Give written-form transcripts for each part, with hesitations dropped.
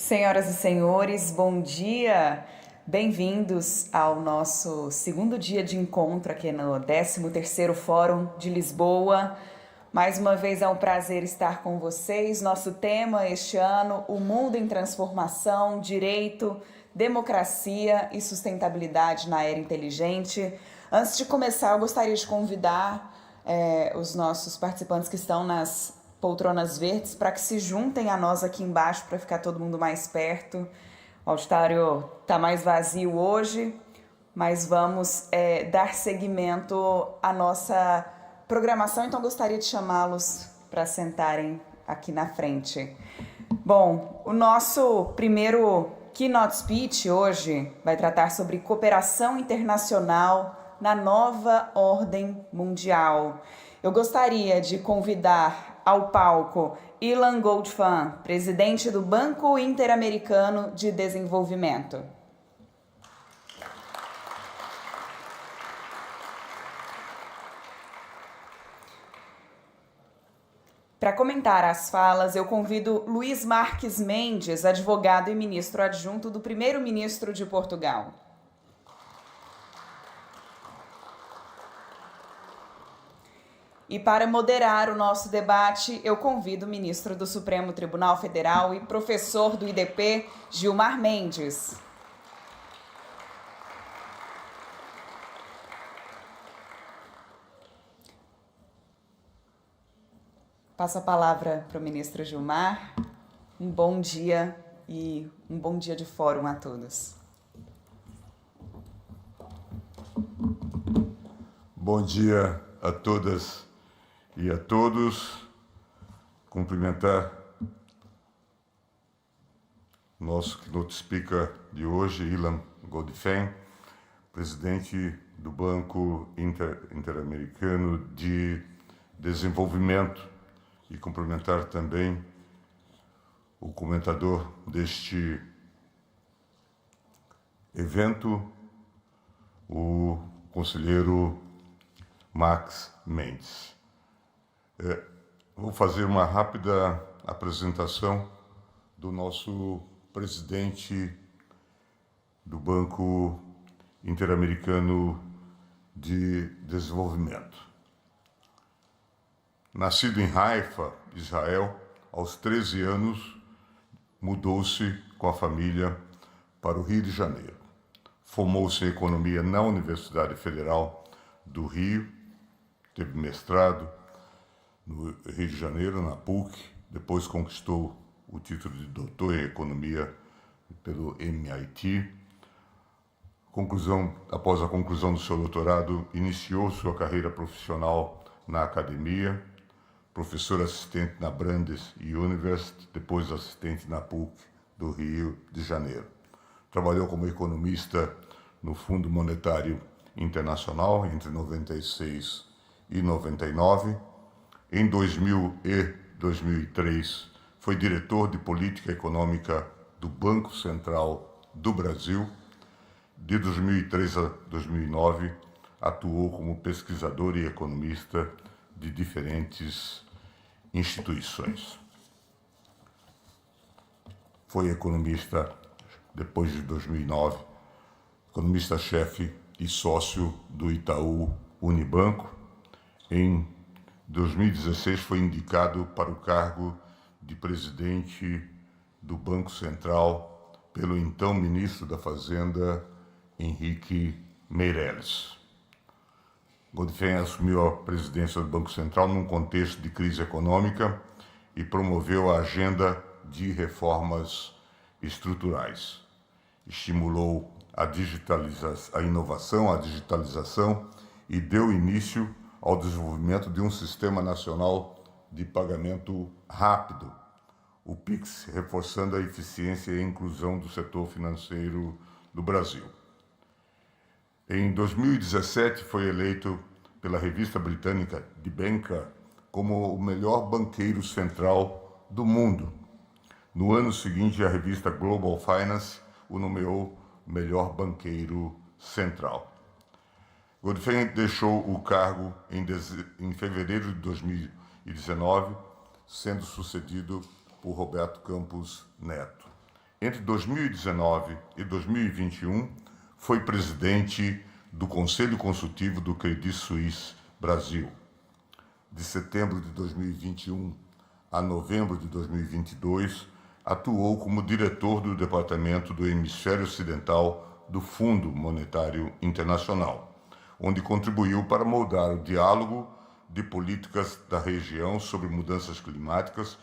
Senhoras e senhores, bom dia! Bem-vindos ao nosso segundo dia de encontro aqui no 13º Fórum de Lisboa. Mais uma vez é um prazer estar com vocês. Nosso tema este ano, o mundo em transformação, direito, democracia e sustentabilidade na era inteligente. Antes de começar, eu gostaria de convidar os nossos participantes que estão nas poltronas verdes para que se juntem a nós aqui embaixo para ficar todo mundo mais perto. O auditório está mais vazio hoje, mas vamos dar seguimento à nossa programação, então gostaria de chamá-los para sentarem aqui na frente. Bom, o nosso primeiro keynote speech hoje vai tratar sobre cooperação internacional na nova ordem mundial. Eu gostaria de convidar ao palco Ilan Goldfan, presidente do Banco Interamericano de Desenvolvimento. Para comentar as falas, eu convido Luís Marques Mendes, advogado e ministro adjunto do primeiro-ministro de Portugal. E para moderar o nosso debate, eu convido o ministro do Supremo Tribunal Federal e professor do IDP, Gilmar Mendes. Passo a palavra para o ministro Gilmar. Um bom dia e um bom dia de fórum a todos. Bom dia a todas e a todos. Cumprimentar nosso keynote speaker de hoje, Ilan Goldfan, presidente do Banco Interamericano de Desenvolvimento, e cumprimentar também o comentador deste evento, o conselheiro Max Mendes. Vou fazer uma rápida apresentação do nosso presidente do Banco Interamericano de Desenvolvimento. Nascido em Haifa, Israel, aos 13 anos, mudou-se com a família para o Rio de Janeiro. Formou-se em Economia na Universidade Federal do Rio, teve mestrado no Rio de Janeiro, na PUC, depois conquistou o título de doutor em Economia pelo MIT. Após a conclusão do seu doutorado, iniciou sua carreira profissional na academia, professor assistente na Brandeis University, depois assistente na PUC do Rio de Janeiro. Trabalhou como economista no Fundo Monetário Internacional entre 96 e 99. Em 2000 e 2003, foi diretor de política econômica do Banco Central do Brasil. De 2003 a 2009, atuou como pesquisador e economista de diferentes instituições. Foi economista, depois de 2009, economista-chefe e sócio do Itaú Unibanco. Em 2016 foi indicado para o cargo de presidente do Banco Central pelo então ministro da Fazenda, Henrique Meirelles. Goldfan assumiu a presidência do Banco Central num contexto de crise econômica e promoveu a agenda de reformas estruturais. Estimulou a inovação, a digitalização e deu início ao desenvolvimento de um sistema nacional de pagamento rápido, o PIX, reforçando a eficiência e a inclusão do setor financeiro do Brasil. Em 2017, foi eleito pela revista britânica The Banker como o melhor banqueiro central do mundo. No ano seguinte, a revista Global Finance o nomeou melhor banqueiro central. Goldfan deixou o cargo em fevereiro de 2019, sendo sucedido por Roberto Campos Neto. Entre 2019 e 2021, foi presidente do Conselho Consultivo do Credit Suisse Brasil. De setembro de 2021 a novembro de 2022, atuou como diretor do Departamento do Hemisfério Ocidental do Fundo Monetário Internacional, onde contribuiu para moldar o diálogo de políticas da região sobre mudanças climáticas,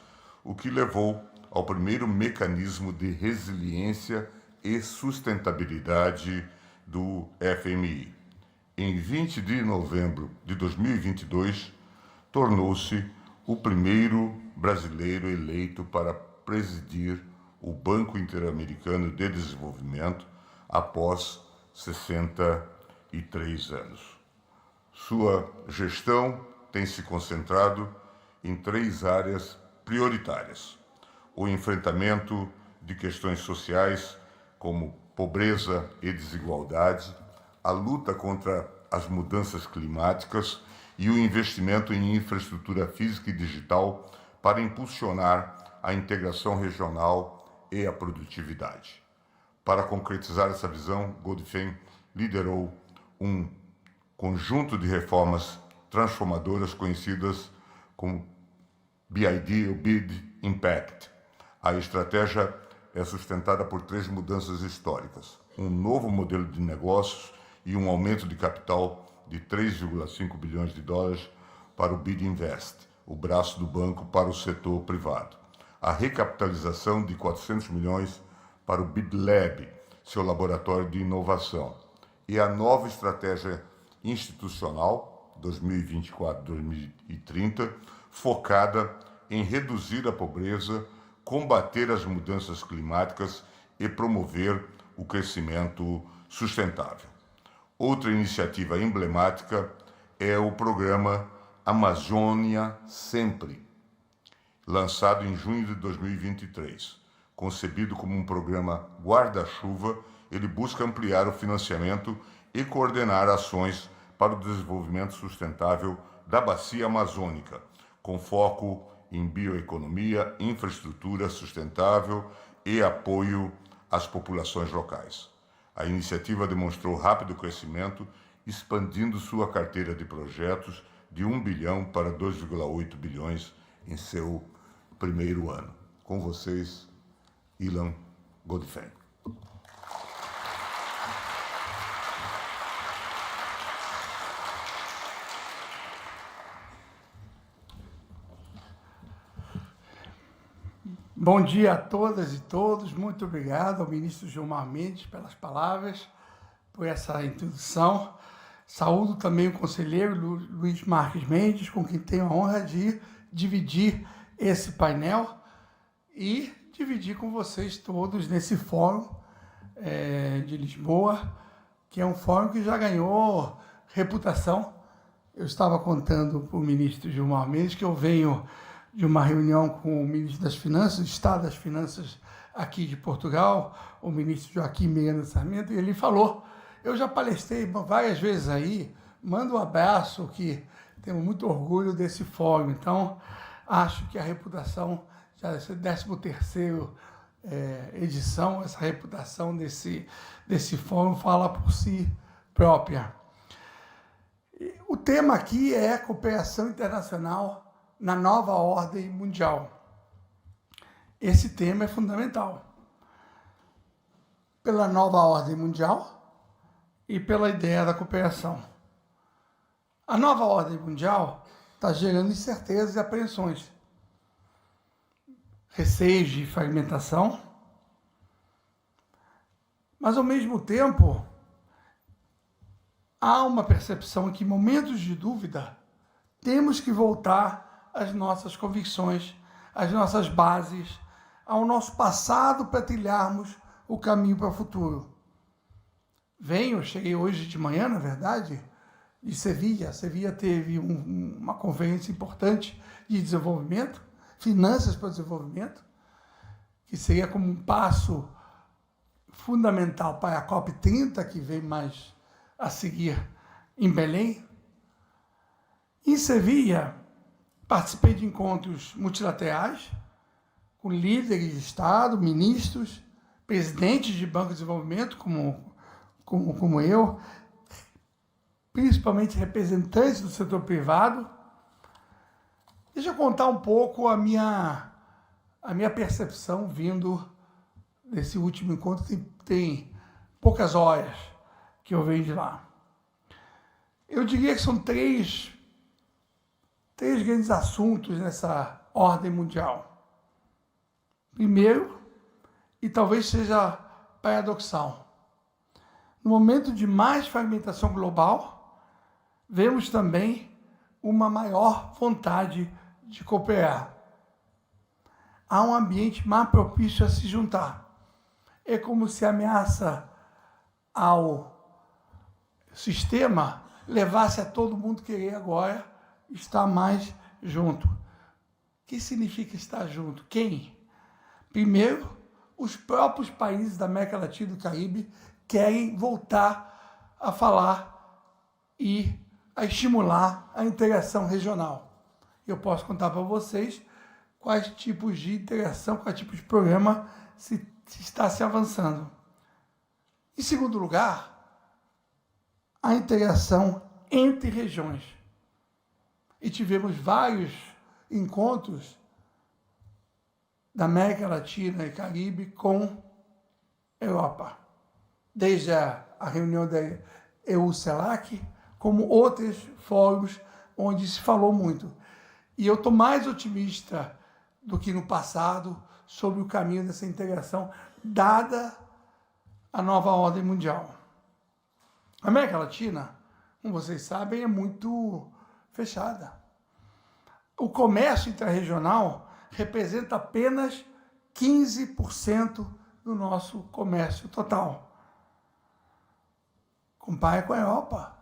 o que levou ao primeiro mecanismo de resiliência e sustentabilidade do FMI. Em 20 de novembro de 2022, tornou-se o primeiro brasileiro eleito para presidir o Banco Interamericano de Desenvolvimento após 63 anos. Sua gestão tem se concentrado em 3 áreas prioritárias: o enfrentamento de questões sociais como pobreza e desigualdade, a luta contra as mudanças climáticas e o investimento em infraestrutura física e digital para impulsionar a integração regional e a produtividade. Para concretizar essa visão, Goldfein liderou um conjunto de reformas transformadoras conhecidas como BID ou BID Impact. A estratégia é sustentada por 3 mudanças históricas: um novo modelo de negócios e um aumento de capital de 3,5 bilhões de dólares para o BID Invest, o braço do banco para o setor privado; a recapitalização de 400 milhões para o BID Lab, seu laboratório de inovação; e a nova estratégia institucional 2024-2030, focada em reduzir a pobreza, combater as mudanças climáticas e promover o crescimento sustentável. Outra iniciativa emblemática é o programa Amazônia Sempre, lançado em junho de 2023. Concebido como um programa guarda-chuva, ele busca ampliar o financiamento e coordenar ações para o desenvolvimento sustentável da bacia amazônica, com foco em bioeconomia, infraestrutura sustentável e apoio às populações locais. A iniciativa demonstrou rápido crescimento, expandindo sua carteira de projetos de 1 bilhão para 2,8 bilhões em seu primeiro ano. Com vocês, Ilan Goldfein. Bom dia a todas e todos. Muito obrigado ao ministro Gilmar Mendes pelas palavras, por essa introdução. Saúdo também o conselheiro Luiz Marques Mendes, com quem tenho a honra de dividir esse painel e dividir com vocês todos nesse fórum de Lisboa, que é um fórum que já ganhou reputação. Eu estava contando para o ministro Gilmar Mendes que eu venho de uma reunião com o ministro das Finanças, o Estado das Finanças aqui de Portugal, o ministro Joaquim Miranda Sarmento, e ele falou: eu já palestrei várias vezes aí, manda um abraço, que temos muito orgulho desse fórum. Então, acho que a reputação, já dessa 13ª edição, essa reputação desse fórum fala por si própria. O tema aqui é cooperação internacional na nova ordem mundial. Esse tema é fundamental. Pela nova ordem mundial e pela ideia da cooperação. A nova ordem mundial está gerando incertezas e apreensões, receios de fragmentação, mas, ao mesmo tempo, há uma percepção que, em momentos de dúvida, temos que voltar às nossas convicções, às nossas bases, ao nosso passado para trilharmos o caminho para o futuro. Cheguei hoje de manhã, na verdade, de Sevilha. Sevilha teve uma conferência importante de desenvolvimento, finanças para o desenvolvimento, que seria como um passo fundamental para a COP30, que vem mais a seguir em Belém. Em Sevilha, participei de encontros multilaterais com líderes de Estado, ministros presidentes de Banco de Desenvolvimento, como eu, principalmente representantes do setor privado. Deixa eu contar um pouco a minha percepção vindo desse último encontro. Tem poucas horas que eu venho de lá. Eu diria que são três grandes assuntos nessa ordem mundial. Primeiro, e talvez seja paradoxal, no momento de mais fragmentação global, vemos também uma maior vontade de cooperar. Há um ambiente mais propício a se juntar. É como se a ameaça ao sistema levasse a todo mundo querer agora estar mais junto. O que significa estar junto? Quem? Primeiro, os próprios países da América Latina e do Caribe querem voltar a falar e a estimular a integração regional. Eu posso contar para vocês quais tipos de interação, quais tipos de programa se está se avançando. Em segundo lugar, a integração entre regiões. E tivemos vários encontros da América Latina e Caribe com a Europa. Desde a reunião da EU-CELAC, como outros fóruns onde se falou muito. E eu estou mais otimista do que no passado sobre o caminho dessa integração, dada a nova ordem mundial. A América Latina, como vocês sabem, é muito fechada. O comércio intrarregional representa apenas 15% do nosso comércio total. Compare com a Europa.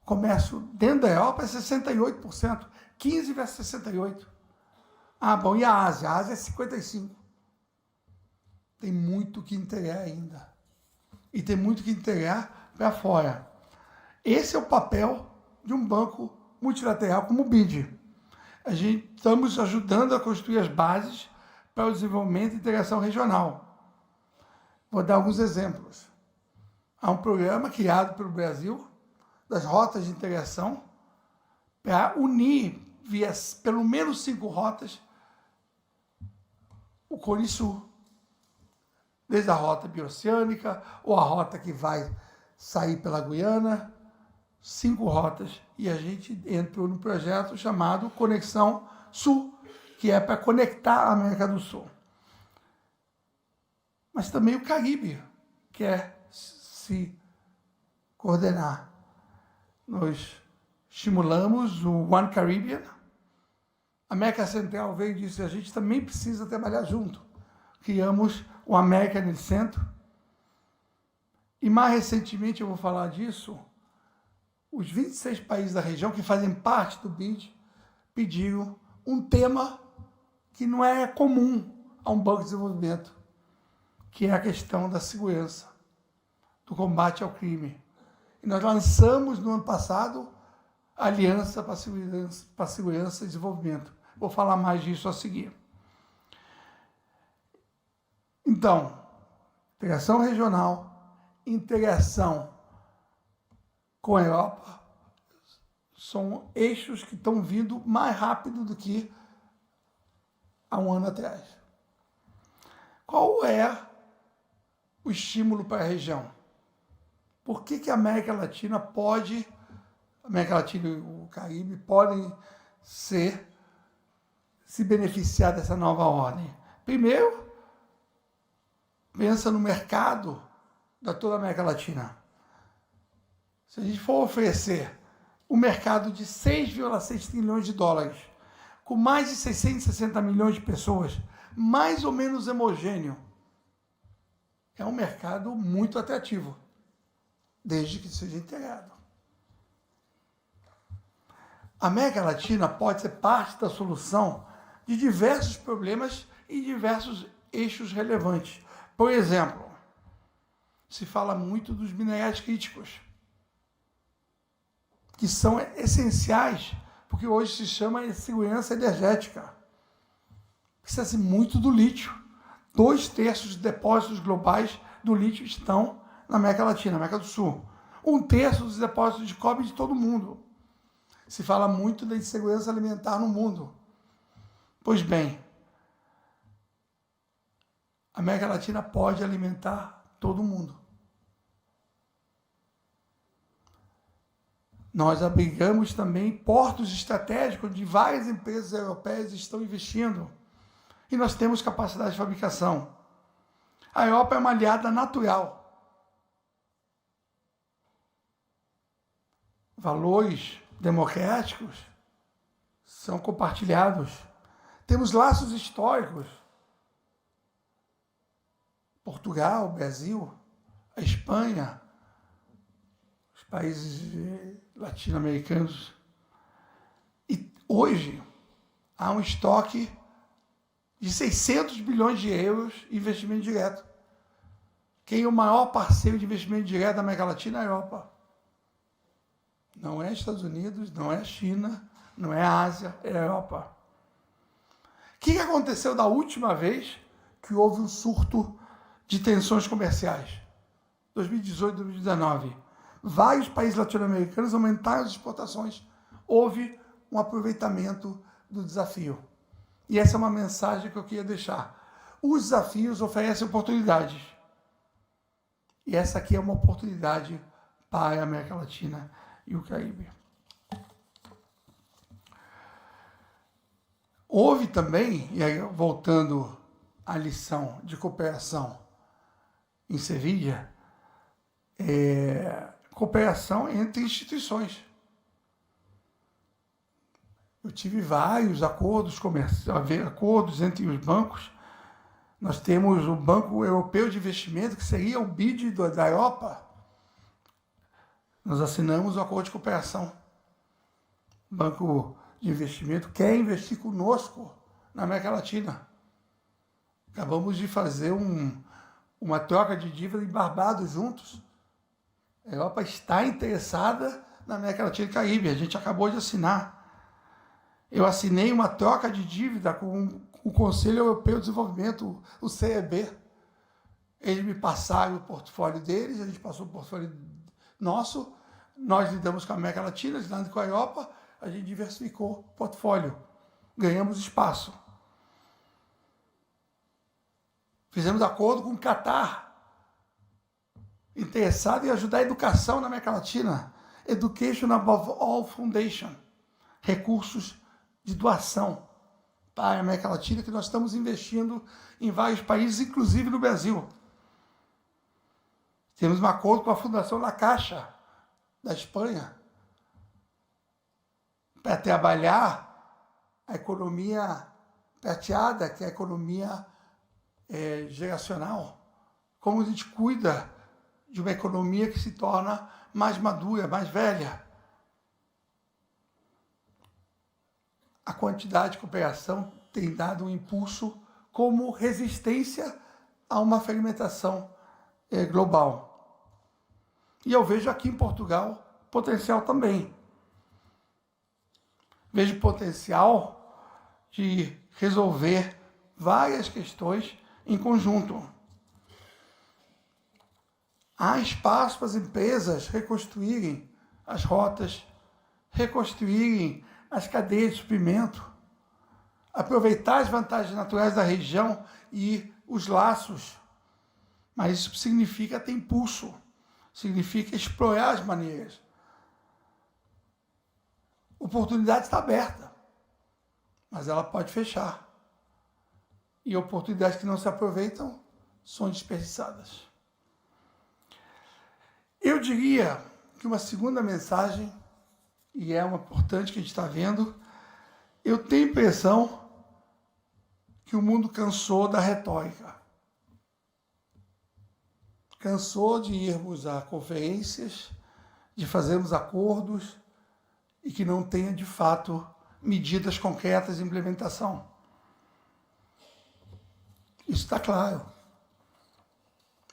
O comércio dentro da Europa é 68%. 15 versus 68%. Ah, bom, e a Ásia? A Ásia é 55%. Tem muito que integrar ainda. E tem muito que integrar para fora. Esse é o papel de um banco multilateral como o BID. Estamos ajudando a construir as bases para o desenvolvimento e integração regional. Vou dar alguns exemplos. Há um programa criado pelo Brasil, das rotas de integração, para unir, via pelo menos 5 rotas, o Cone Sul. Desde a rota bioceânica, ou a rota que vai sair pela Guiana, 5 rotas. E a gente entrou no projeto chamado Conexão Sul, que é para conectar a América do Sul. Mas também o Caribe quer se coordenar. Nós estimulamos o One Caribbean. A América Central veio e disse, a gente também precisa trabalhar junto. Criamos o América no Centro. E mais recentemente, eu vou falar disso, os 26 países da região que fazem parte do BID pediram um tema que não é comum a um banco de desenvolvimento, que é a questão da segurança, do combate ao crime. E nós lançamos no ano passado a Aliança para a Segurança e Desenvolvimento. Vou falar mais disso a seguir. Então, integração regional, integração com a Europa, são eixos que estão vindo mais rápido do que há um ano atrás. Qual é o estímulo para a região? Por que a América Latina e o Caribe podem se beneficiar dessa nova ordem? Primeiro, pensa no mercado da toda a América Latina. Se a gente for oferecer um mercado de 6,6 trilhões de dólares, com mais de 660 milhões de pessoas, mais ou menos homogêneo, é um mercado muito atrativo, desde que seja integrado. A América Latina pode ser parte da solução de diversos problemas e diversos eixos relevantes. Por exemplo, se fala muito dos minerais críticos, que são essenciais, porque hoje se chama de segurança energética. Precisa-se muito do lítio. 2/3 dos depósitos globais do lítio estão na América Latina, América do Sul. 1/3 dos depósitos de cobre de todo o mundo. Se fala muito da insegurança alimentar no mundo. Pois bem, a América Latina pode alimentar todo mundo. Nós abrigamos também portos estratégicos onde várias empresas europeias estão investindo. E nós temos capacidade de fabricação. A Europa é uma aliada natural. Valores democráticos são compartilhados. Temos laços históricos. Portugal, Brasil, a Espanha, os países latino-americanos. E hoje há um estoque de 600 bilhões de euros em investimento direto. Quem é o maior parceiro de investimento direto da América Latina é a Europa. Não é Estados Unidos, não é a China, não é a Ásia, é a Europa. O que aconteceu da última vez que houve um surto de tensões comerciais? 2018, 2019. Vários países latino-americanos aumentaram as exportações. Houve um aproveitamento do desafio. E essa é uma mensagem que eu queria deixar. Os desafios oferecem oportunidades. E essa aqui é uma oportunidade para a América Latina e o Caribe. Houve também, e aí voltando à lição de cooperação em Sevilha, cooperação entre instituições. Eu tive vários acordos entre os bancos. Nós temos o Banco Europeu de Investimento, que seria o BID da Europa. Nós assinamos o acordo de cooperação. O Banco de Investimento quer investir conosco na América Latina. Acabamos de fazer uma troca de dívida em Barbados juntos. A Europa está interessada na América Latina e Caribe. A gente acabou de assinar. Eu assinei uma troca de dívida com o Conselho Europeu de Desenvolvimento, o CEB. Eles me passaram o portfólio deles, a gente passou o portfólio nosso, nós lidamos com a América Latina, eles lidam com a Europa, a gente diversificou o portfólio, ganhamos espaço. Fizemos acordo com o Catar, interessado em ajudar a educação na América Latina, Education Above All Foundation, recursos de doação para a América Latina, que nós estamos investindo em vários países, inclusive no Brasil. Temos um acordo com a Fundação La Caixa, da Espanha, para trabalhar a economia prateada, que é a economia geracional. Como a gente cuida de uma economia que se torna mais madura, mais velha. A quantidade de cooperação tem dado um impulso como resistência a uma fragmentação global. E eu vejo aqui em Portugal potencial também. Vejo potencial de resolver várias questões em conjunto. Há espaço para as empresas reconstruírem as rotas, reconstruírem as cadeias de suprimento, aproveitar as vantagens naturais da região e os laços. Mas isso significa ter impulso, significa explorar as maneiras. A oportunidade está aberta, mas ela pode fechar. E oportunidades que não se aproveitam são desperdiçadas. Eu diria que uma segunda mensagem, e é uma importante que a gente está vendo, eu tenho a impressão que o mundo cansou da retórica. Cansou de irmos a conferências, de fazermos acordos e que não tenha, de fato, medidas concretas de implementação. Isso está claro.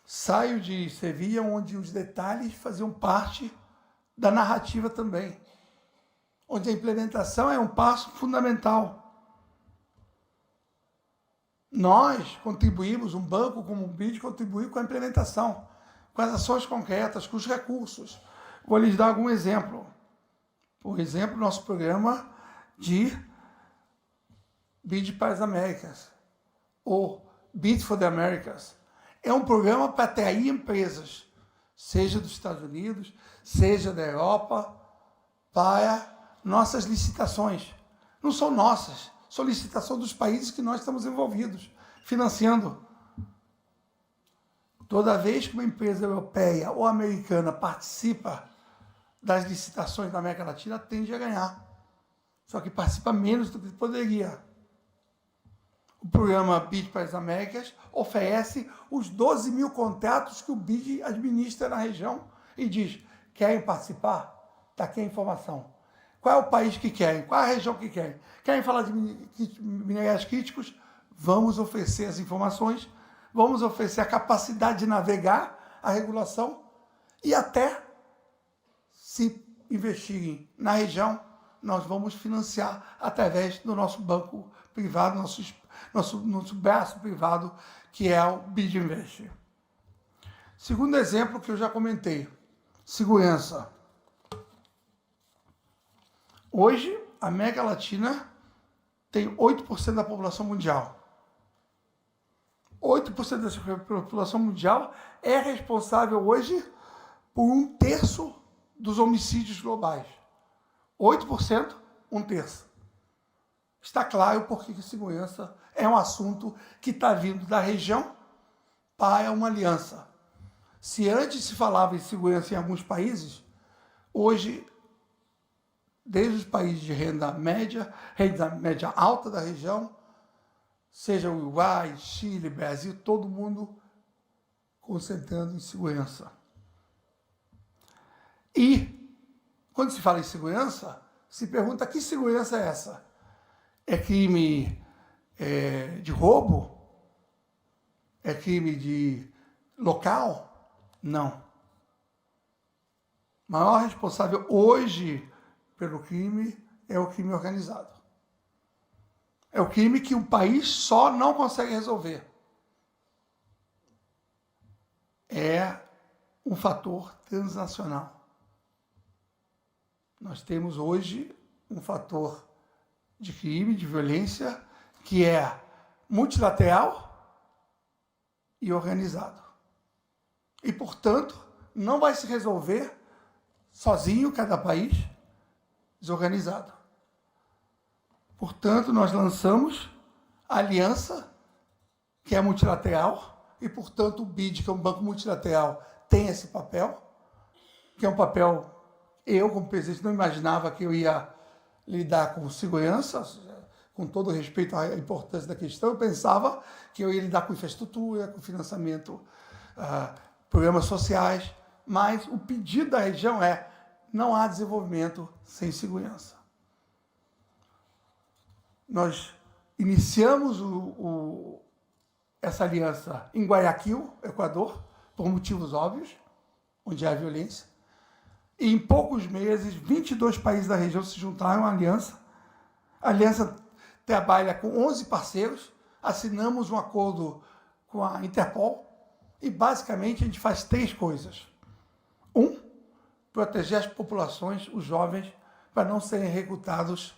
Saio de Sevilha, onde os detalhes faziam parte da narrativa também, onde a implementação é um passo fundamental. Nós contribuímos, um banco como o BID contribuiu com a implementação, com as ações concretas, com os recursos. Vou lhes dar algum exemplo. Por exemplo, nosso programa de BID para as Américas, ou BID for the Americas. É um programa para atrair empresas, seja dos Estados Unidos, seja da Europa, para nossas licitações. Não são nossas, são licitação dos países que nós estamos envolvidos, financiando. Toda vez que uma empresa europeia ou americana participa das licitações da América Latina, tende a ganhar. Só que participa menos do que poderia. O programa BID para as Américas oferece os 12 mil contratos que o BID administra na região e diz, querem participar? Está aqui a informação. Qual é o país que querem? Qual é a região que querem? Querem falar de minerais críticos? Vamos oferecer as informações, vamos oferecer a capacidade de navegar a regulação e até, se investirem na região, nós vamos financiar através do nosso banco privado, nosso braço privado, que é o BID Invest. Segundo exemplo que eu já comentei, segurança. Hoje, a América Latina tem 8% da população mundial. 8% da população mundial é responsável hoje por 1/3 dos homicídios globais. 8%, 1/3. Está claro porque segurança é um assunto que está vindo da região para uma aliança. Se antes se falava em segurança em alguns países, hoje, desde os países de renda média alta da região, seja o Uruguai, Chile, Brasil, todo mundo concentrando em segurança. E, quando se fala em segurança, se pergunta que segurança é essa? É crime de roubo? É crime de local? Não. O maior responsável hoje pelo crime é o crime organizado. É o crime que um país só não consegue resolver. É um fator transnacional. Nós temos hoje um fator de crime, de violência, que é multilateral e organizado. E, portanto, não vai se resolver sozinho cada país desorganizado. Portanto, nós lançamos a aliança, que é multilateral, e, portanto, o BID, que é um banco multilateral, tem esse papel, que é um papel, eu, como presidente, não imaginava que eu ia lidar com segurança, com todo respeito à importância da questão, eu pensava que eu ia lidar com infraestrutura, com financiamento, programas sociais, mas o pedido da região é: não há desenvolvimento sem segurança. Nós iniciamos essa aliança em Guayaquil, Equador, por motivos óbvios, onde há violência. E em poucos meses, 22 países da região se juntaram à aliança. A aliança trabalha com 11 parceiros, assinamos um acordo com a Interpol e, basicamente, a gente faz 3 coisas. 1, proteger as populações, os jovens, para não serem recrutados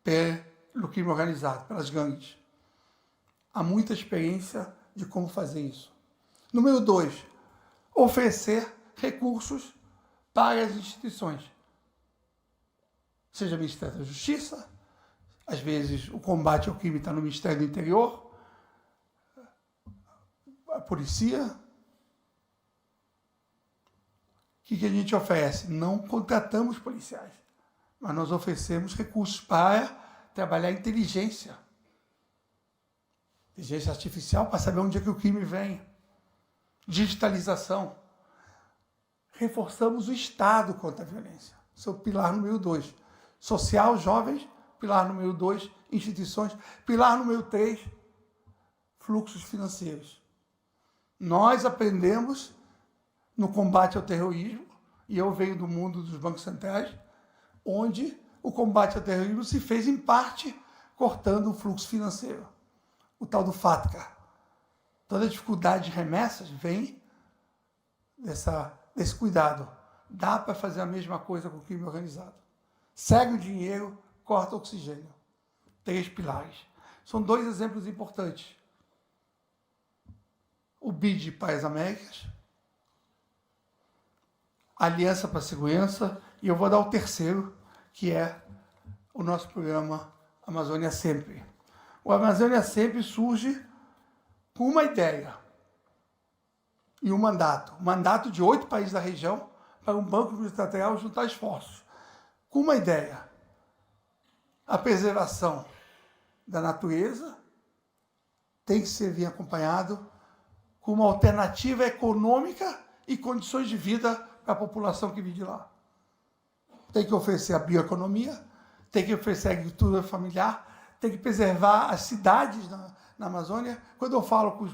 pelo crime organizado, pelas gangues. Há muita experiência de como fazer isso. Número 2, oferecer recursos para as instituições. Seja o Ministério da Justiça, às vezes o combate ao crime está no Ministério do Interior, a polícia. O que a gente oferece? Não contratamos policiais, mas nós oferecemos recursos para trabalhar inteligência artificial, para saber onde é que o crime vem. Digitalização. Reforçamos o Estado contra a violência. Esse é o pilar número 2. Social, jovens. Pilar número 2, instituições. Pilar número 3, fluxos financeiros. Nós aprendemos no combate ao terrorismo, e eu venho do mundo dos bancos centrais, onde o combate ao terrorismo se fez, em parte, cortando o fluxo financeiro. o tal do FATCA. Toda a dificuldade de remessas vem desse cuidado. Dá para fazer a mesma coisa com o crime organizado. Segue o dinheiro, corta o oxigênio. 3 pilares. São 2 exemplos importantes. O BID para as Américas, Aliança para a Segurança, e eu vou dar o terceiro, que é o nosso programa Amazônia Sempre. O Amazônia Sempre surge com uma ideia e um mandato de 8 países da região para um banco multilateral juntar esforços. Com uma ideia, a preservação da natureza tem que ser bem acompanhado com uma alternativa econômica e condições de vida para a população que vive lá. Tem que oferecer a bioeconomia, tem que oferecer a agricultura familiar, tem que preservar as cidades na Amazônia. Quando eu falo com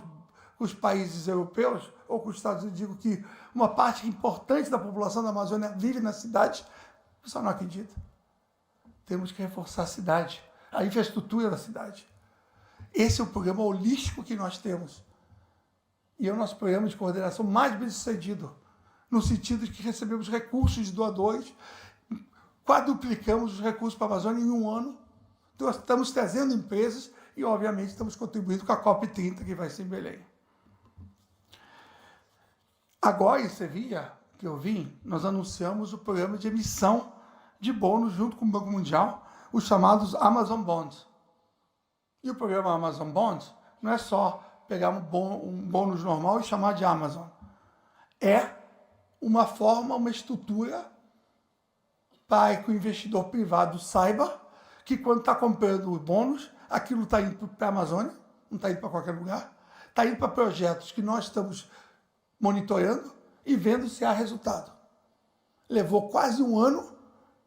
os países europeus ou com os Estados Unidos, digo que uma parte importante da população da Amazônia vive nas cidades, o pessoal não acredita. Temos que reforçar a cidade, a infraestrutura da cidade. Esse é o programa holístico que nós temos. E é o nosso programa de coordenação mais bem-sucedido, no sentido de que recebemos recursos de doadores, quadruplicamos os recursos para a Amazônia em um ano. Então, estamos trazendo empresas e, obviamente, estamos contribuindo com a COP30, que vai ser em Belém. Agora, em Sevilha, que eu vim, nós anunciamos o programa de emissão de bônus junto com o Banco Mundial, os chamados Amazon Bonds. E o programa Amazon Bonds não é só pegar um bônus normal e chamar de Amazon. É uma forma, uma estrutura para que o investidor privado saiba que quando está comprando o bônus, aquilo está indo para a Amazônia, não está indo para qualquer lugar, está indo para projetos que nós estamos monitorando e vendo se há resultado. Levou quase um ano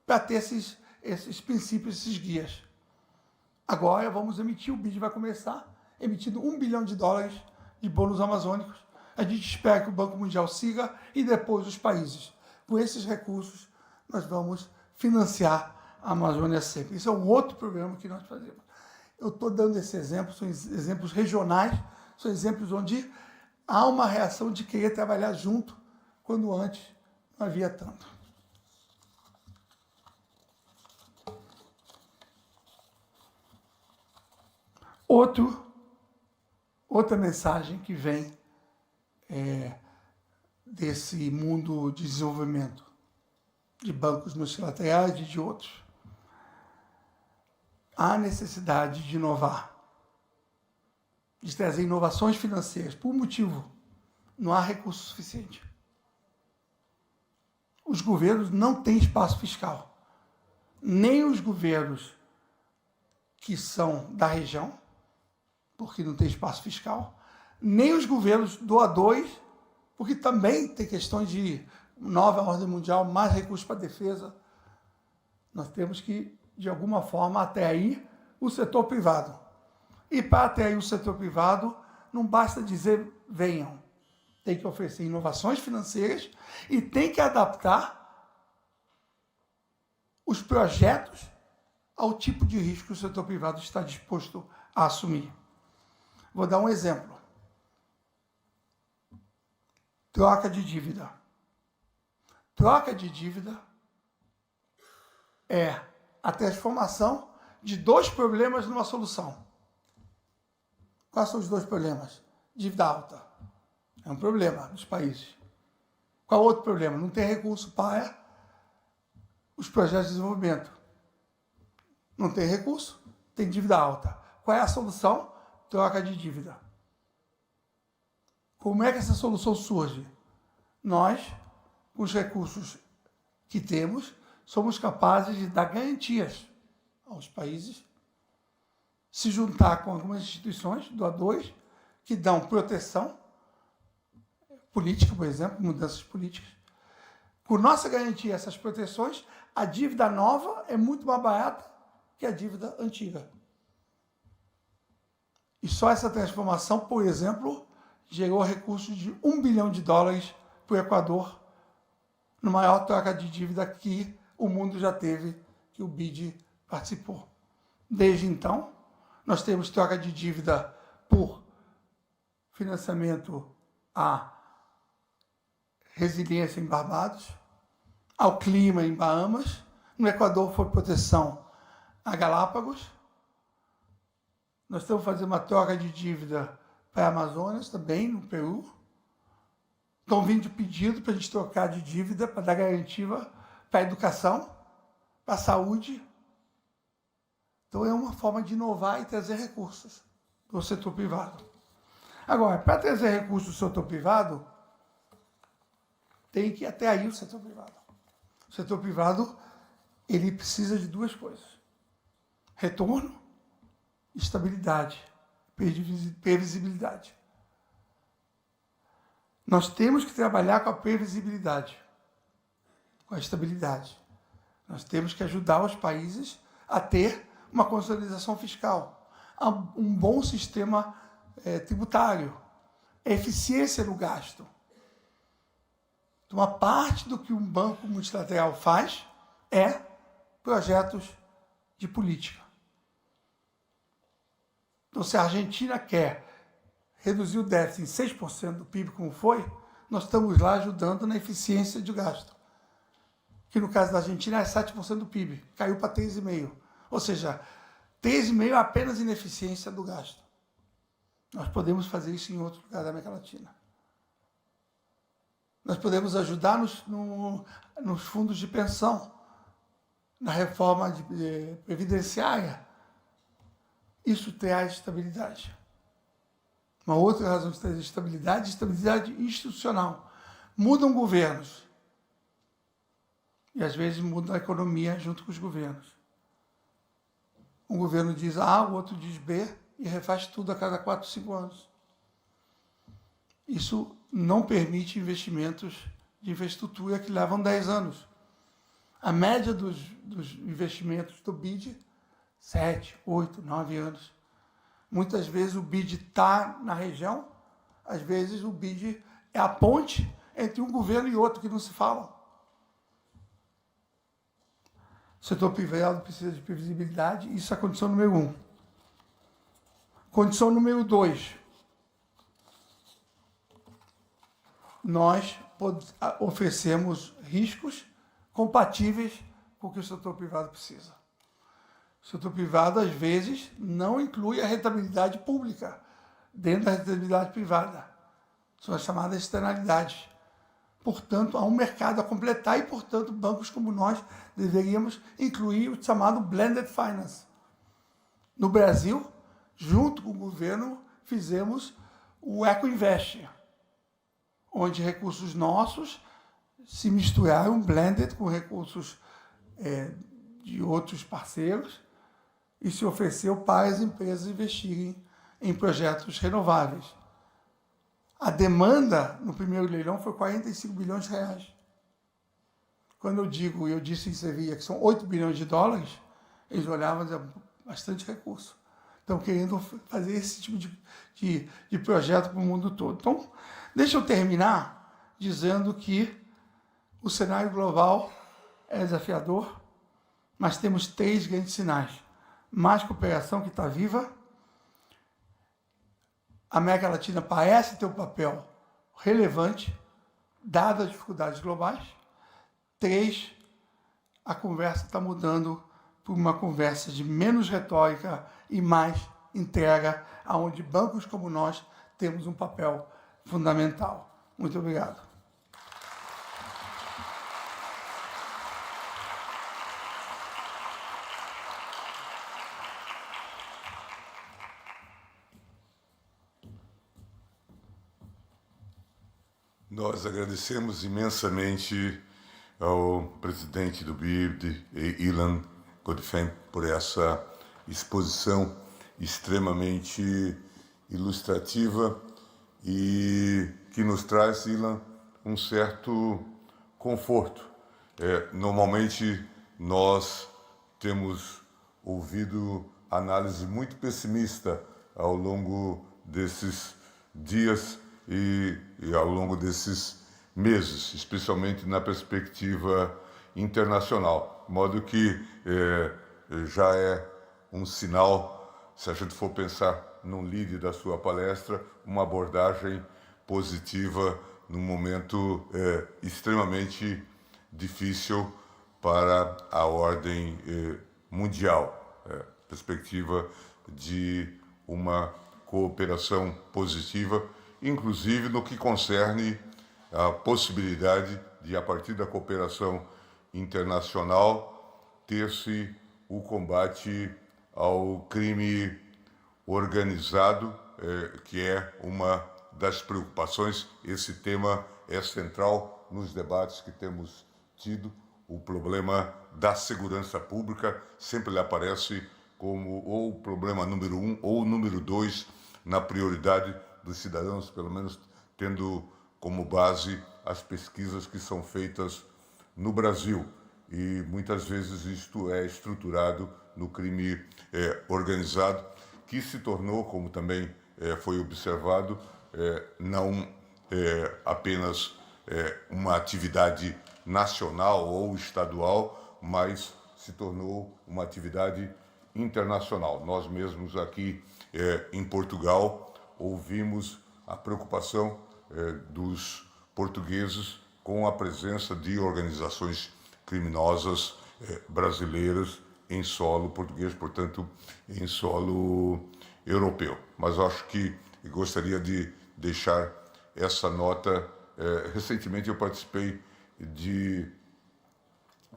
para ter esses princípios, esses guias. Agora vamos emitir, o BID vai começar, emitindo $1 bilhão de bônus amazônicos. A gente espera que o Banco Mundial siga e depois os países. Com esses recursos, nós vamos financiar a Amazônia Sempre. Isso é um outro programa que nós fazemos. Eu estou dando esse exemplo, são exemplos regionais, são exemplos onde há uma reação de querer trabalhar junto, quando antes não havia tanto. Outra mensagem que vem desse mundo de desenvolvimento, de bancos multilaterais e de outros. Há necessidade de inovar, de trazer inovações financeiras. Por um motivo, não há recurso suficiente. Os governos não têm espaço fiscal. Nem os governos que são da região, porque não tem espaço fiscal, nem os governos doadores, porque também tem questões de nova ordem mundial, mais recursos para a defesa. Nós temos que, de alguma forma, atrair o setor privado. E para atrair o setor privado, não basta dizer venham. Tem que oferecer inovações financeiras e tem que adaptar os projetos ao tipo de risco que o setor privado está disposto a assumir. Vou dar um exemplo. Troca de dívida. Troca de dívida é a transformação de 2 problemas numa solução. Quais são os 2 problemas? Dívida alta. É um problema dos países. Qual outro problema? Não tem recurso para os projetos de desenvolvimento. Não tem recurso, tem dívida alta. Qual é a solução? Troca de dívida. Como é que essa solução surge? Nós, com os recursos que temos, somos capazes de dar garantias aos países, se juntar com algumas instituições, doadores, que dão proteção política, por exemplo, mudanças políticas. Com nossa garantia, essas proteções, a dívida nova é muito mais barata que a dívida antiga. E só essa transformação, por exemplo, gerou recursos de $1 bilhão para o Equador, no maior troca de dívida que o mundo já teve, que o BID participou. Desde então, nós temos troca de dívida por financiamento à resiliência em Barbados, ao clima em Bahamas. No Equador foi proteção a Galápagos. Nós estamos fazendo uma troca de dívida para a Amazonas, também no Peru. Estão vindo pedido para a gente trocar de dívida para dar garantia para a educação, para a saúde. Então é uma forma de inovar e trazer recursos para o setor privado. Agora, para trazer recursos do setor privado, tem que ir até aí o setor privado. O setor privado, ele precisa de duas coisas: retorno, estabilidade, previsibilidade. Nós temos que trabalhar com a previsibilidade, com a estabilidade. Nós temos que ajudar os países a ter uma consolidação fiscal, um bom sistema tributário, eficiência no gasto. Então, uma parte do que um banco multilateral faz é projetos de política. Então, se a Argentina quer reduzir o déficit em 6% do PIB, como foi, nós estamos lá ajudando na eficiência de gasto. Que no caso da Argentina é 7% do PIB, caiu para 3,5%. Ou seja, 3,5% é apenas ineficiência do gasto. Nós podemos fazer isso em outros lugares da América Latina. Nós podemos ajudar nos fundos de pensão, na reforma previdenciária. Isso traz estabilidade. Uma outra razão de trazer estabilidade, estabilidade institucional. Mudam governos. E às vezes muda a economia junto com os governos. Um governo diz A, o outro diz B, e refaz tudo a cada 4, 5 anos. Isso não permite investimentos de infraestrutura que levam 10 anos. A média dos investimentos do BID, 7, 8, 9 anos. Muitas vezes o BID está na região, às vezes o BID é a ponte entre um governo e outro que não se falam. O setor privado precisa de previsibilidade, isso é a condição número 1. Condição número 2. Nós oferecemos riscos compatíveis com o que o setor privado precisa. O setor privado, às vezes, não inclui a rentabilidade pública dentro da rentabilidade privada. São as chamadas externalidades. Portanto, há um mercado a completar e, portanto, bancos como nós deveríamos incluir o chamado Blended Finance. No Brasil, junto com o governo, fizemos o EcoInvest, onde recursos nossos se misturaram, blended, com recursos de outros parceiros, e se ofereceu para as empresas investirem em projetos renováveis. A demanda no primeiro leilão foi 45 bilhões de reais. Quando eu disse em Sevilha que são 8 bilhões de dólares, eles olhavam e diziam, bastante recurso. Estão querendo fazer esse tipo de projeto para o mundo todo. Então, deixa eu terminar dizendo que o cenário global é desafiador, mas temos 3 grandes sinais. Mais cooperação que está viva. A América Latina parece ter um papel relevante, dadas as dificuldades globais. 3, a conversa está mudando para uma conversa de menos retórica e mais entrega, onde bancos como nós temos um papel fundamental. Muito obrigado. Nós agradecemos imensamente ao presidente do BID, Ilan Godefem, por essa exposição extremamente ilustrativa e que nos traz, Ilan, um certo conforto. Normalmente nós temos ouvido análise muito pessimista ao longo desses dias e ao longo desses meses, especialmente na perspectiva internacional, de modo que já é um sinal, se a gente for pensar num lead da sua palestra, uma abordagem positiva num momento extremamente difícil para a ordem mundial, perspectiva de uma cooperação positiva, inclusive no que concerne a possibilidade de, a partir da cooperação internacional, ter-se o combate ao crime organizado, que é uma das preocupações. Esse tema é central nos debates que temos tido. O problema da segurança pública sempre lhe aparece como ou o problema número 1 ou número 2 na prioridade dos cidadãos, pelo menos tendo como base as pesquisas que são feitas no Brasil. E muitas vezes isto é estruturado no crime organizado, que se tornou, como também foi observado, não apenas uma atividade nacional ou estadual, mas se tornou uma atividade internacional. Nós mesmos aqui em Portugal ouvimos a preocupação dos portugueses com a presença de organizações criminosas brasileiras em solo português, portanto, em solo europeu. Mas acho que gostaria de deixar essa nota. Recentemente eu participei de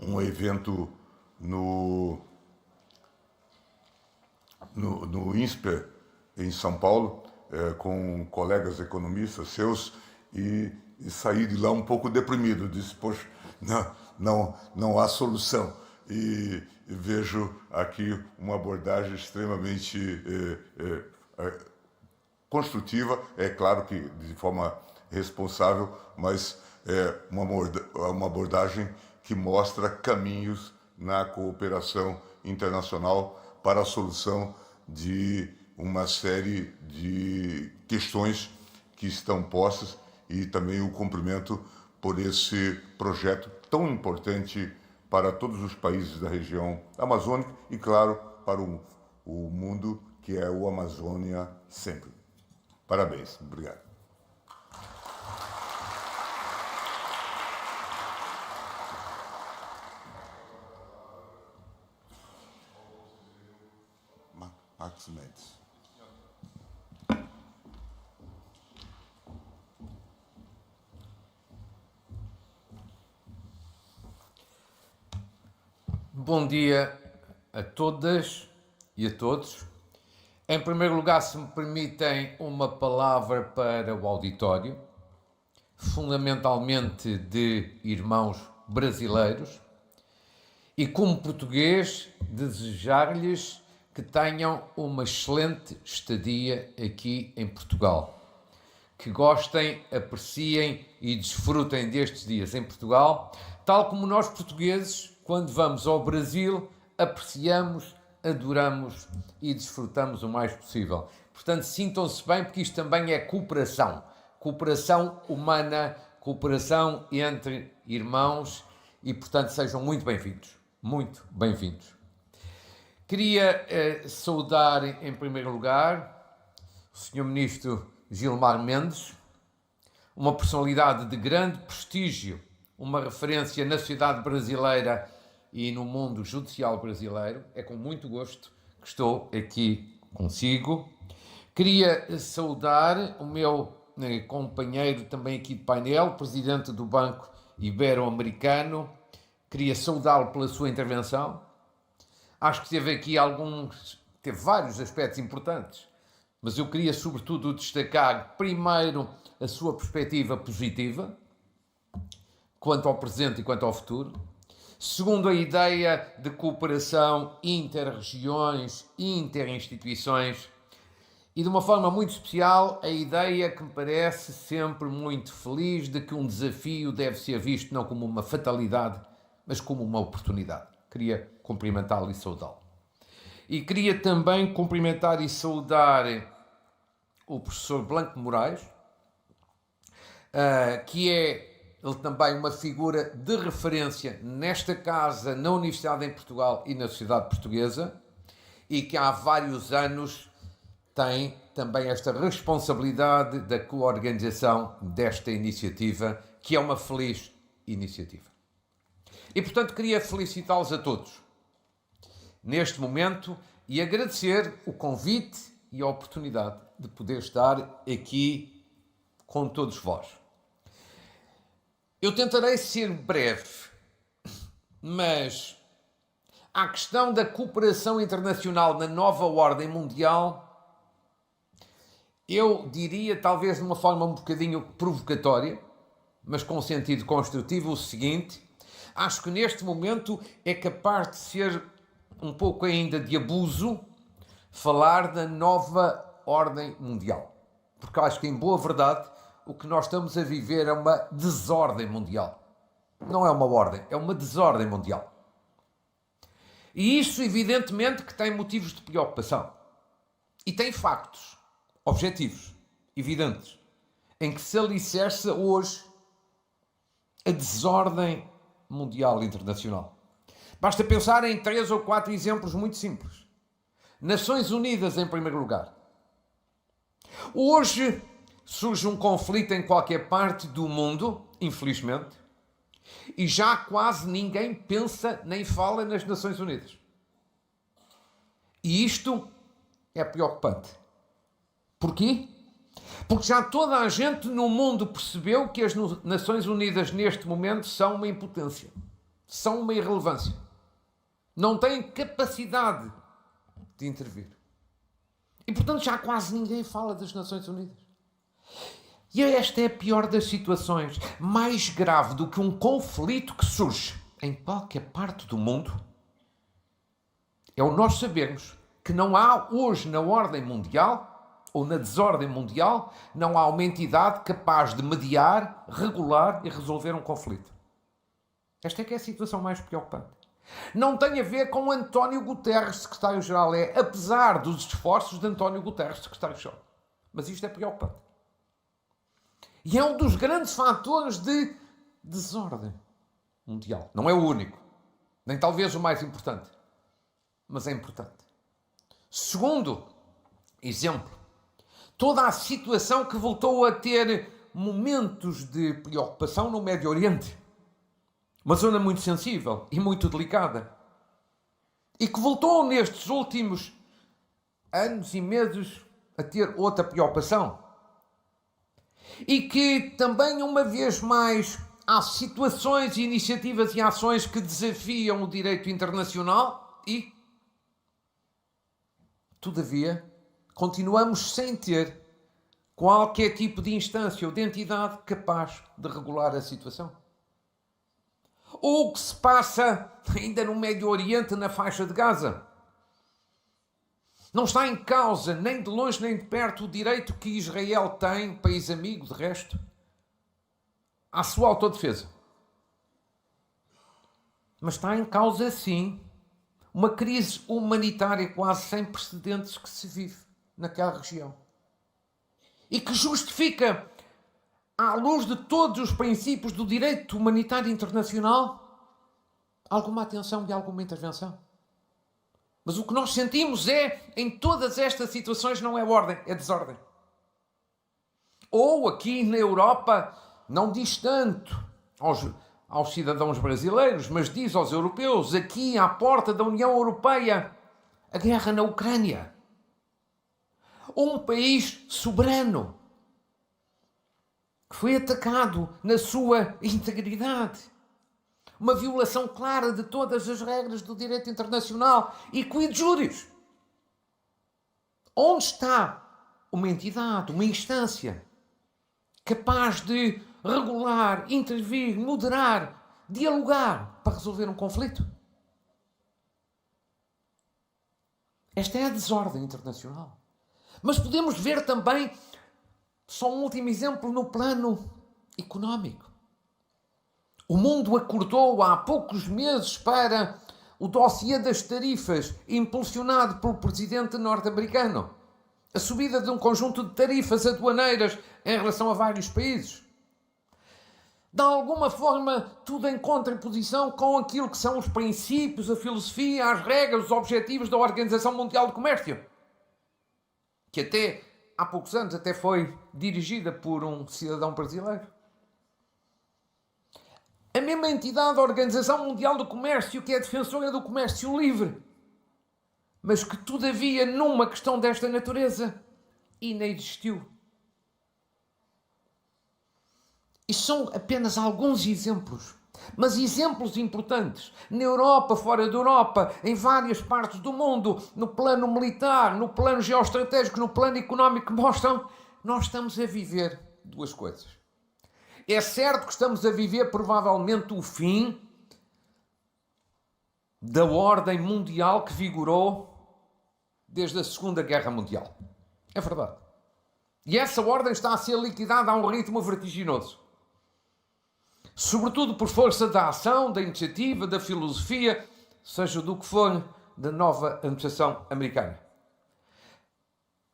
um evento no INSPER, em São Paulo, com colegas economistas seus, e saí de lá um pouco deprimido. Disse, poxa, não há solução. E vejo aqui uma abordagem extremamente construtiva, é claro que de forma responsável, mas uma abordagem que mostra caminhos na cooperação internacional para a solução de uma série de questões que estão postas, e também o cumprimento por esse projeto tão importante para todos os países da região amazônica e, claro, para o mundo, que é o Amazônia sempre. Parabéns. Obrigado. Marcos Mendes. Bom dia a todas e a todos. Em primeiro lugar, se me permitem, uma palavra para o auditório, fundamentalmente de irmãos brasileiros, e como português, desejar-lhes que tenham uma excelente estadia aqui em Portugal. Que gostem, apreciem e desfrutem destes dias em Portugal, tal como nós portugueses, quando vamos ao Brasil, apreciamos, adoramos e desfrutamos o mais possível. Portanto, sintam-se bem, porque isto também é cooperação. Cooperação humana, cooperação entre irmãos, e, portanto, sejam muito bem-vindos. Muito bem-vindos. Queria saudar, em primeiro lugar, o Sr. Ministro Gilmar Mendes, uma personalidade de grande prestígio, uma referência na sociedade brasileira e no mundo judicial brasileiro. É com muito gosto que estou aqui consigo. Queria saudar o meu companheiro também aqui de painel, presidente do Banco Ibero-Americano. Queria saudá-lo pela sua intervenção. Acho que teve vários aspectos importantes, mas eu queria sobretudo destacar, primeiro, a sua perspectiva positiva, quanto ao presente e quanto ao futuro. Segundo, a ideia de cooperação inter-regiões, inter-instituições, e de uma forma muito especial, a ideia que me parece sempre muito feliz de que um desafio deve ser visto não como uma fatalidade, mas como uma oportunidade. Queria cumprimentá-lo e saudá-lo. E queria também cumprimentar e saudar o professor Blanco Moraes, que é ele também uma figura de referência nesta casa, na Universidade em Portugal e na sociedade portuguesa, e que há vários anos tem também esta responsabilidade da coorganização desta iniciativa, que é uma feliz iniciativa. E, portanto, queria felicitá-los a todos neste momento e agradecer o convite e a oportunidade de poder estar aqui com todos vós. Eu tentarei ser breve, mas a questão da cooperação internacional na nova ordem mundial, eu diria, talvez de uma forma um bocadinho provocatória, mas com sentido construtivo, o seguinte: acho que neste momento é capaz de ser um pouco ainda de abuso falar da nova ordem mundial. Porque acho que, em boa verdade, o que nós estamos a viver é uma desordem mundial. Não é uma ordem, é uma desordem mundial. E isso, evidentemente, que tem motivos de preocupação. E tem factos objetivos, evidentes, em que se alicerça hoje a desordem mundial internacional. Basta pensar em 3 ou 4 exemplos muito simples. Nações Unidas, em primeiro lugar. Hoje surge um conflito em qualquer parte do mundo, infelizmente, e já quase ninguém pensa nem fala nas Nações Unidas. E isto é preocupante. Porquê? Porque já toda a gente no mundo percebeu que as Nações Unidas neste momento são uma impotência, são uma irrelevância. Não têm capacidade de intervir. E, portanto, já quase ninguém fala das Nações Unidas. E esta é a pior das situações. Mais grave do que um conflito que surge em qualquer parte do mundo é o nós sabermos que não há hoje na ordem mundial ou na desordem mundial, não há uma entidade capaz de mediar, regular e resolver um conflito. Esta é que é a situação mais preocupante. Não tem a ver com António Guterres, secretário-geral. É apesar dos esforços de António Guterres, secretário-geral. Mas isto é preocupante. E é um dos grandes fatores de desordem mundial. Não é o único, nem talvez o mais importante, mas é importante. Segundo exemplo, toda a situação que voltou a ter momentos de preocupação no Médio Oriente. Uma zona muito sensível e muito delicada. E que voltou nestes últimos anos e meses a ter outra preocupação. E que também, uma vez mais, há situações, iniciativas e ações que desafiam o direito internacional e, todavia, continuamos sem ter qualquer tipo de instância ou de entidade capaz de regular a situação. Ou o que se passa ainda no Médio Oriente, na faixa de Gaza. Não está em causa, nem de longe nem de perto, o direito que Israel tem, país amigo de resto, à sua autodefesa. Mas está em causa, sim, uma crise humanitária quase sem precedentes que se vive naquela região. E que justifica, à luz de todos os princípios do direito humanitário internacional, alguma atenção e alguma intervenção. Mas o que nós sentimos em todas estas situações, não é ordem, é desordem. Ou aqui na Europa, não diz tanto aos cidadãos brasileiros, mas diz aos europeus, aqui à porta da União Europeia, a guerra na Ucrânia. Um país soberano que foi atacado na sua integridade. Uma violação clara de todas as regras do direito internacional e quid juris. Onde está uma entidade, uma instância capaz de regular, intervir, moderar, dialogar para resolver um conflito? Esta é a desordem internacional. Mas podemos ver também, só um último exemplo, no plano económico. O mundo acordou há poucos meses para o dossiê das tarifas, impulsionado pelo presidente norte-americano. A subida de um conjunto de tarifas aduaneiras em relação a vários países. De alguma forma, tudo em contraposição com aquilo que são os princípios, a filosofia, as regras, os objetivos da Organização Mundial do Comércio. que até há poucos anos até foi dirigida por um cidadão brasileiro. A mesma entidade, a Organização Mundial do Comércio, que é defensora do comércio livre, mas que, todavia, numa questão desta natureza, inexistiu. E são apenas alguns exemplos, mas exemplos importantes. Na Europa, fora da Europa, em várias partes do mundo, no plano militar, no plano geoestratégico, no plano económico, mostram que nós estamos a viver duas coisas. É certo que estamos a viver, provavelmente, o fim da ordem mundial que vigorou desde a Segunda Guerra Mundial. É verdade. E essa ordem está a ser liquidada a um ritmo vertiginoso. Sobretudo por força da ação, da iniciativa, da filosofia, seja do que for, da nova administração americana.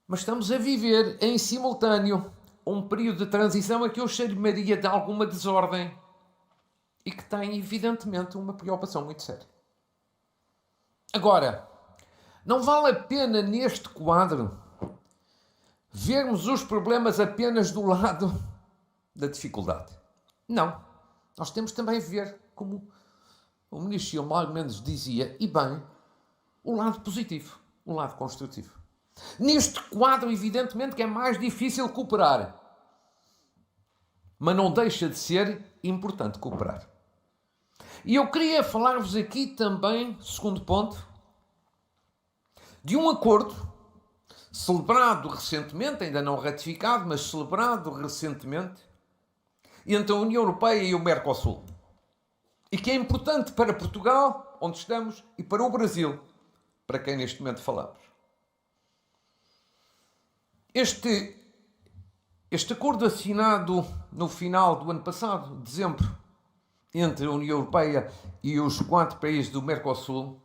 Mas estamos a viver em simultâneo um período de transição a que eu chamaria de alguma desordem e que tem, evidentemente, uma preocupação muito séria. Agora, não vale a pena neste quadro vermos os problemas apenas do lado da dificuldade. Não. Nós temos também a ver, como o ministro Gilmar Mendes dizia, e bem, o lado positivo, o lado construtivo. Neste quadro, evidentemente, que é mais difícil cooperar. Mas não deixa de ser importante cooperar. E eu queria falar-vos aqui também, segundo ponto, de um acordo celebrado recentemente, ainda não ratificado, mas celebrado recentemente, entre a União Europeia e o Mercosul. E que é importante para Portugal, onde estamos, e para o Brasil, para quem neste momento falamos. Este acordo assinado no final do ano passado, dezembro, entre a União Europeia e os 4 países do Mercosul,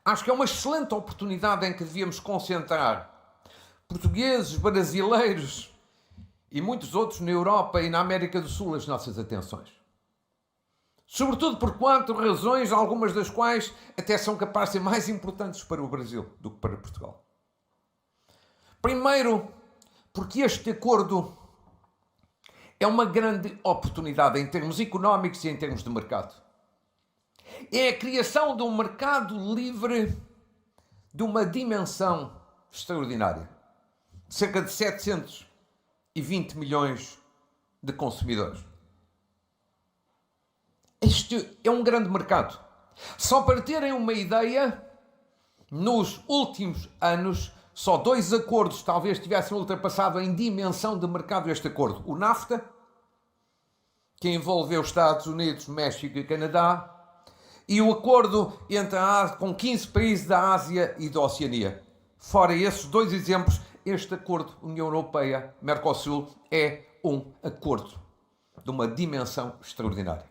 acho que é uma excelente oportunidade em que devíamos concentrar portugueses, brasileiros e muitos outros na Europa e na América do Sul as nossas atenções. Sobretudo por 4 razões, algumas das quais até são capazes de ser mais importantes para o Brasil do que para Portugal. Primeiro, porque este acordo é uma grande oportunidade em termos económicos e em termos de mercado. É a criação de um mercado livre de uma dimensão extraordinária. Cerca de 720 milhões de consumidores. Este é um grande mercado. Só para terem uma ideia, nos últimos anos, só 2 acordos talvez tivessem ultrapassado em dimensão de mercado este acordo. O NAFTA, que envolveu Estados Unidos, México e Canadá, e o acordo entre com 15 países da Ásia e da Oceania. Fora esses 2 exemplos, este acordo União Europeia-Mercosul é um acordo de uma dimensão extraordinária,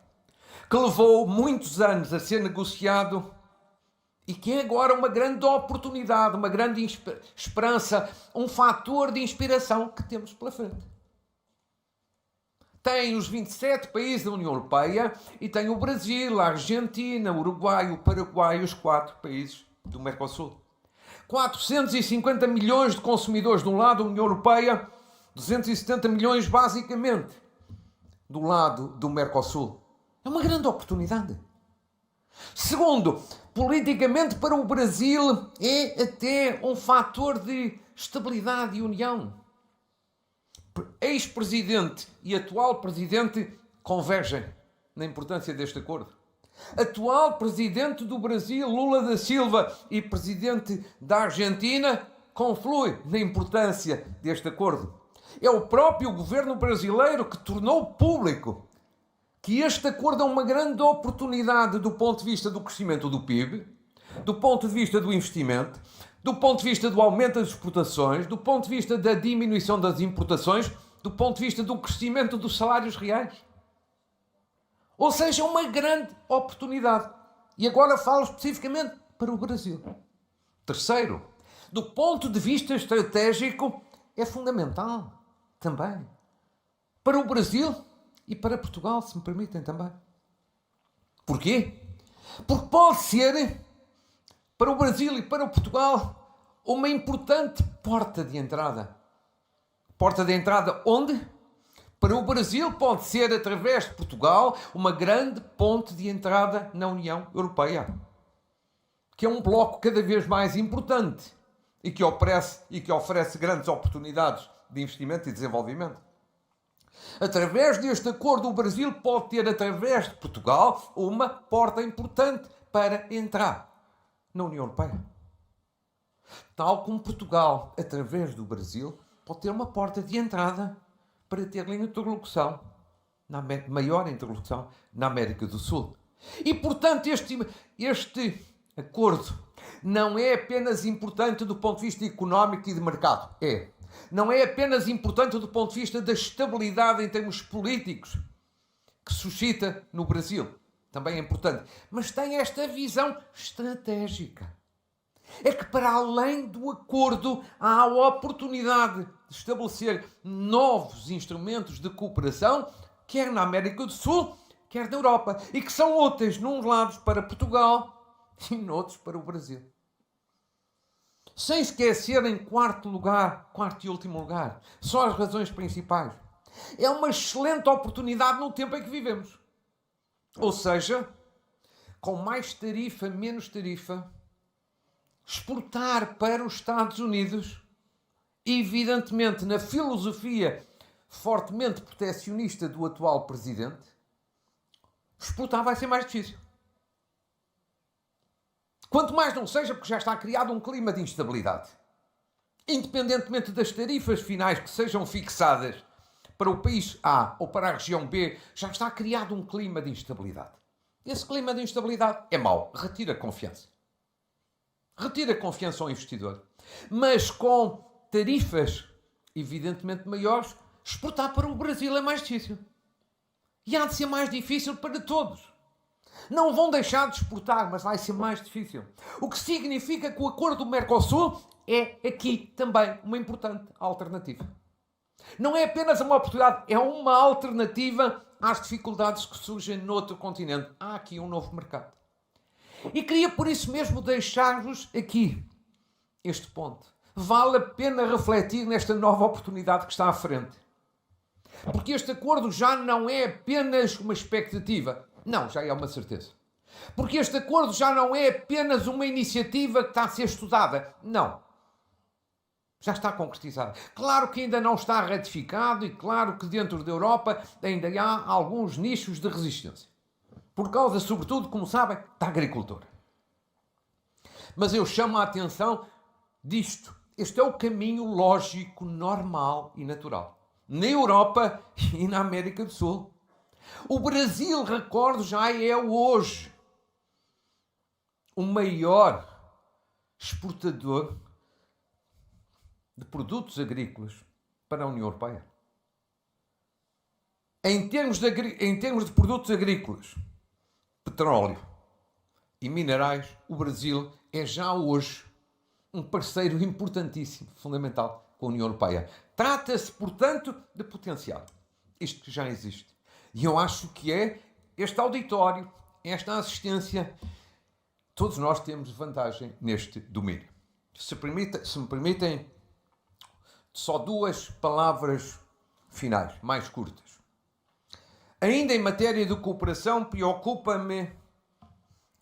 que levou muitos anos a ser negociado e que é agora uma grande oportunidade, uma grande esperança, um fator de inspiração que temos pela frente. Tem os 27 países da União Europeia e tem o Brasil, a Argentina, o Uruguai, o Paraguai, os 4 países do Mercosul. 450 milhões de consumidores de um lado da União Europeia, 270 milhões basicamente do lado do Mercosul. É uma grande oportunidade. Segundo, politicamente para o Brasil é até um fator de estabilidade e união. Ex-presidente e atual presidente convergem na importância deste acordo. Atual presidente do Brasil, Lula da Silva, e presidente da Argentina confluem na importância deste acordo. É o próprio governo brasileiro que tornou público que este acordo é uma grande oportunidade do ponto de vista do crescimento do PIB, do ponto de vista do investimento, do ponto de vista do aumento das exportações, do ponto de vista da diminuição das importações, do ponto de vista do crescimento dos salários reais. Ou seja, uma grande oportunidade. E agora falo especificamente para o Brasil. Terceiro, do ponto de vista estratégico, é fundamental também para o Brasil e para Portugal, se me permitem também. Porquê? Porque pode ser, para o Brasil e para Portugal, uma importante porta de entrada. Porta de entrada onde? Para o Brasil pode ser, através de Portugal, uma grande ponte de entrada na União Europeia, que é um bloco cada vez mais importante e que oferece grandes oportunidades de investimento e desenvolvimento. Através deste acordo, o Brasil pode ter, através de Portugal, uma porta importante para entrar na União Europeia. Tal como Portugal, através do Brasil, pode ter uma porta de entrada para ter interlocução, maior interlocução, na América do Sul. E, portanto, este acordo não é apenas importante do ponto de vista económico e de mercado. Não é apenas importante do ponto de vista da estabilidade em termos políticos que suscita no Brasil. Também é importante. Mas tem esta visão estratégica. É que, para além do acordo, há a oportunidade de estabelecer novos instrumentos de cooperação, quer na América do Sul, quer na Europa, e que são úteis, num lado para Portugal e noutros para o Brasil. Sem esquecer, em quarto e último lugar, só as razões principais. É uma excelente oportunidade no tempo em que vivemos. Ou seja, com mais tarifa, menos tarifa, exportar para os Estados Unidos, evidentemente na filosofia fortemente protecionista do atual presidente, exportar vai ser mais difícil. Quanto mais não seja porque já está criado um clima de instabilidade. Independentemente das tarifas finais que sejam fixadas para o país A ou para a região B, já está criado um clima de instabilidade. Esse clima de instabilidade é mau, retira confiança. Retira confiança ao investidor. Mas com tarifas evidentemente maiores, exportar para o Brasil é mais difícil. E há de ser mais difícil para todos. Não vão deixar de exportar, mas vai ser mais difícil. O que significa que o acordo do Mercosul é aqui também uma importante alternativa. Não é apenas uma oportunidade, é uma alternativa às dificuldades que surgem noutro continente. Há aqui um novo mercado. E queria por isso mesmo deixar-vos aqui este ponto. Vale a pena refletir nesta nova oportunidade que está à frente. Porque este acordo já não é apenas uma expectativa. Não, já é uma certeza. Porque este acordo já não é apenas uma iniciativa que está a ser estudada. Não. Já está concretizada. Claro que ainda não está ratificado e claro que dentro da Europa ainda há alguns nichos de resistência. Por causa, sobretudo, como sabem, da agricultura. Mas eu chamo a atenção disto. Este é o caminho lógico, normal e natural. Na Europa e na América do Sul. O Brasil, recordo, já é hoje o maior exportador de produtos agrícolas para a União Europeia. Em termos de produtos agrícolas, petróleo e minerais, o Brasil é já hoje um parceiro importantíssimo, fundamental com a União Europeia. Trata-se, portanto, de potencial. Isto que já existe. E eu acho que este auditório, esta assistência, todos nós temos vantagem neste domínio. Se me permitem, só duas palavras finais, mais curtas. Ainda em matéria de cooperação, preocupa-me,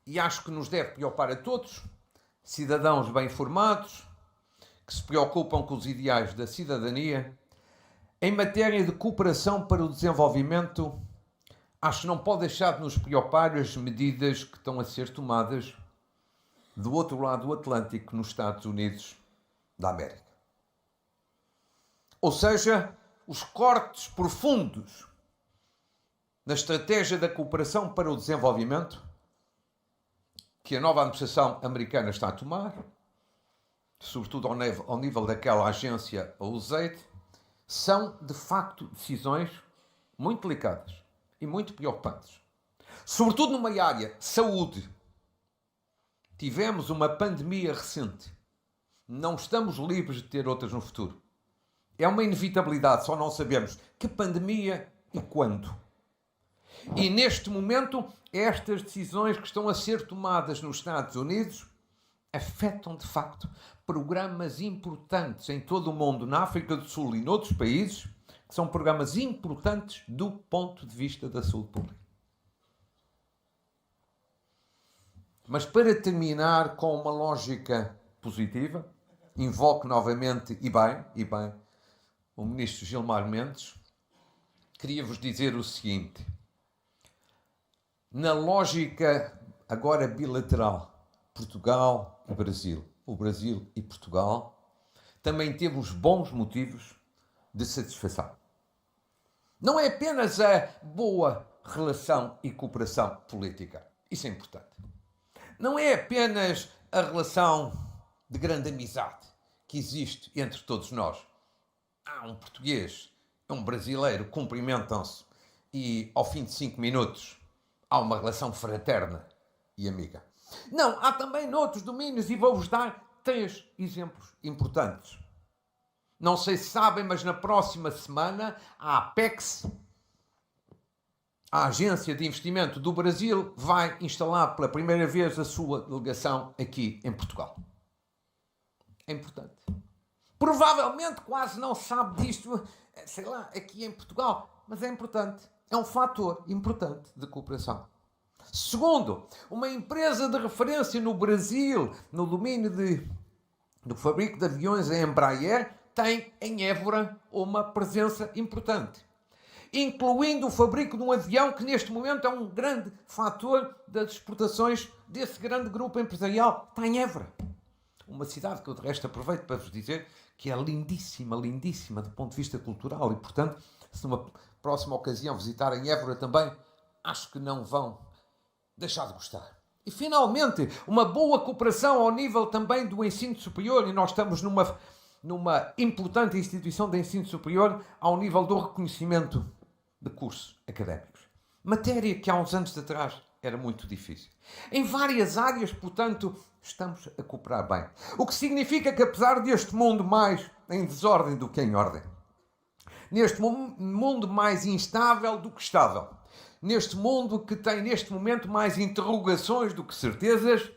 e acho que nos deve preocupar a todos, cidadãos bem formados, que se preocupam com os ideais da cidadania. Em matéria de cooperação para o desenvolvimento, acho que não pode deixar de nos preocupar as medidas que estão a ser tomadas do outro lado do Atlântico, nos Estados Unidos da América. Ou seja, os cortes profundos na estratégia da cooperação para o desenvolvimento que a nova administração americana está a tomar, sobretudo ao nível daquela agência, a USAID, são, de facto, decisões muito delicadas e muito preocupantes. Sobretudo numa área, saúde. Tivemos uma pandemia recente. Não estamos livres de ter outras no futuro. É uma inevitabilidade, só não sabemos que pandemia e quando. E neste momento, estas decisões que estão a ser tomadas nos Estados Unidos afetam, de facto, programas importantes em todo o mundo, na África do Sul e noutros países, que são programas importantes do ponto de vista da saúde pública. Mas para terminar com uma lógica positiva, invoco novamente, e bem, o ministro Gilmar Mendes, queria-vos dizer o seguinte: na lógica agora bilateral, Portugal e Brasil, o Brasil e Portugal, também temos bons motivos de satisfação. Não é apenas a boa relação e cooperação política, isso é importante. Não é apenas a relação de grande amizade que existe entre todos nós. Há um português, um brasileiro, cumprimentam-se e ao fim de 5 minutos há uma relação fraterna e amiga. Não, há também noutros domínios e vou-vos dar 3 exemplos importantes. Não sei se sabem, mas na próxima semana a Apex, a Agência de Investimento do Brasil, vai instalar pela primeira vez a sua delegação aqui em Portugal. É importante. Provavelmente quase não se sabe disto, sei lá, aqui em Portugal, mas é importante. É um fator importante de cooperação. Segundo, uma empresa de referência no Brasil, no domínio do fabrico de aviões, a Embraer, tem em Évora uma presença importante, incluindo o fabrico de um avião que neste momento é um grande fator das exportações desse grande grupo empresarial. Está em Évora. Uma cidade que eu de resto aproveito para vos dizer que é lindíssima, lindíssima do ponto de vista cultural e, portanto, se numa próxima ocasião visitarem Évora também, acho que não vão deixar de gostar. E, finalmente, uma boa cooperação ao nível também do ensino superior, e nós estamos numa importante instituição de ensino superior ao nível do reconhecimento de cursos académicos. Matéria que há uns anos atrás era muito difícil. Em várias áreas, portanto, estamos a cooperar bem. O que significa que, apesar deste mundo mais em desordem do que em ordem, neste mundo mais instável do que estável, neste mundo que tem neste momento mais interrogações do que certezas,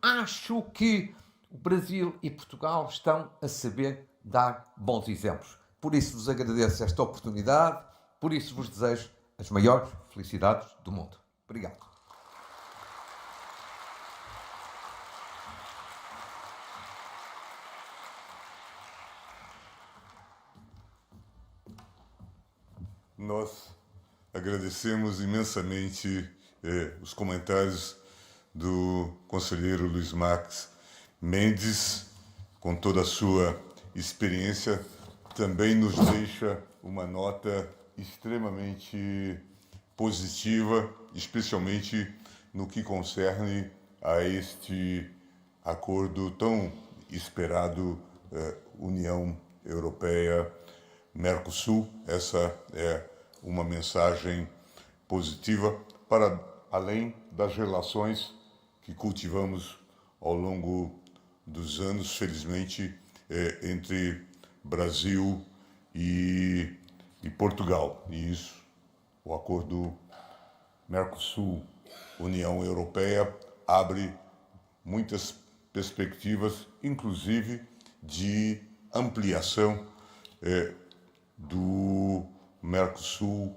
acho que o Brasil e Portugal estão a saber dar bons exemplos. Por isso vos agradeço esta oportunidade, por isso vos desejo as maiores felicidades do mundo. Obrigado. Nós agradecemos imensamente os comentários do conselheiro Luiz Marques Mendes, com toda a sua experiência, também nos deixa uma nota extremamente positiva, especialmente no que concerne a este acordo tão esperado União Europeia-Mercosul. Essa é uma mensagem positiva para além das relações que cultivamos ao longo dos anos, felizmente, entre Brasil e Portugal. E isso, o acordo Mercosul-União Europeia abre muitas perspectivas, inclusive de ampliação do Mercosul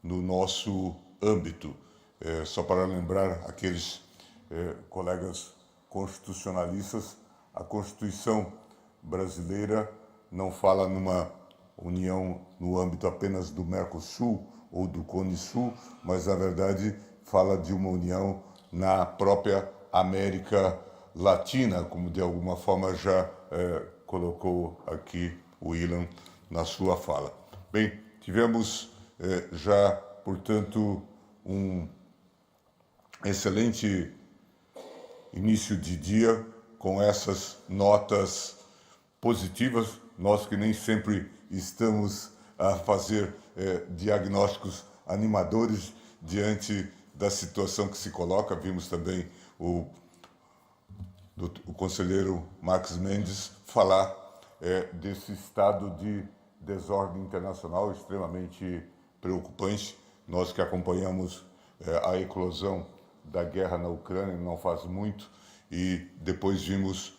no nosso âmbito. Só para lembrar aqueles colegas constitucionalistas, a Constituição brasileira não fala numa união no âmbito apenas do Mercosul ou do Cone Sul, mas, na verdade, fala de uma união na própria América Latina, como de alguma forma já colocou aqui o Ilan na sua fala. Bem, tivemos já, portanto, um excelente início de dia com essas notas positivas. Nós que nem sempre estamos a fazer diagnósticos animadores diante da situação que se coloca. Vimos também o conselheiro Marques Mendes falar desse estado de desordem internacional extremamente preocupante. Nós que acompanhamos a eclosão da guerra na Ucrânia não faz muito e depois vimos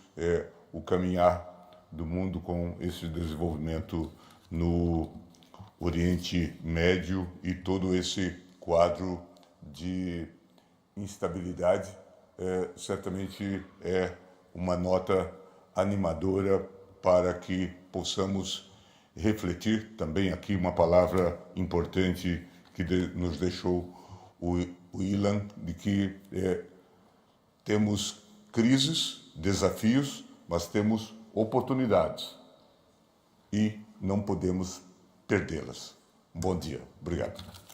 o caminhar do mundo com esse desenvolvimento no Oriente Médio e todo esse quadro de instabilidade certamente é uma nota animadora para que possamos refletir. Também aqui uma palavra importante que nos deixou o Ilan, de que temos crises, desafios, mas temos oportunidades e não podemos perdê-las. Bom dia. Obrigado.